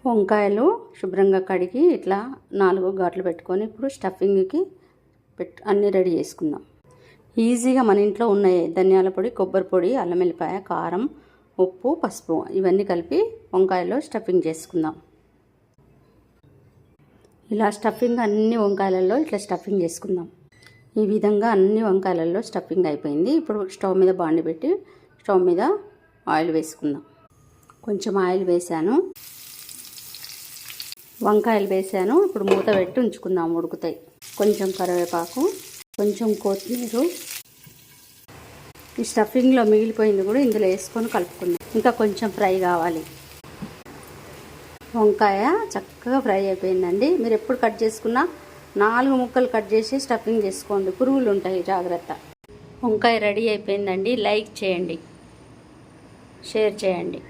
వంకాయలు శుభ్రంగా కడిగి ఇట్లా 4 ఘాట్లు పెట్టుకొని ఇప్పుడు స్టఫింగ్కి అన్నీ రెడీ చేసుకుందాం. ఈజీగా మన ఇంట్లో ఉన్నాయి ధనియాల పొడి, కొబ్బరి పొడి, అల్లం వెల్లిపాయ, కారం, ఉప్పు, పసుపు ఇవన్నీ కలిపి వంకాయలో స్టఫింగ్ చేసుకుందాం. ఇలా స్టఫింగ్ అన్ని వంకాయలలో ఇట్లా స్టఫింగ్ చేసుకుందాం. ఈ విధంగా అన్ని వంకాయలలో స్టఫింగ్ అయిపోయింది. ఇప్పుడు స్టవ్ మీద బాండి పెట్టి స్టవ్ మీద ఆయిల్ వేసుకుందాం. కొంచెం ఆయిల్ వేసాను, వంకాయలు వేసాను. ఇప్పుడు మూత పెట్టి ఉంచుకుందాం, ఉడుకుతాయి. కొంచెం కరివేపాకు, కొంచెం కొత్తిమీర, ఈ స్టఫింగ్లో మిగిలిపోయింది కూడా ఇందులో వేసుకొని కలుపుకుందాం. ఇంకా కొంచెం ఫ్రై కావాలి. వంకాయ చక్కగా ఫ్రై అయిపోయిందండి. మీరు ఎప్పుడు కట్ చేసుకున్నా 4 ముక్కలు కట్ చేసి స్టఫింగ్ చేసుకోండి, పురుగులు ఉంటాయి, జాగ్రత్త. వంకాయ రెడీ అయిపోయిందండి. లైక్ చేయండి, షేర్ చేయండి.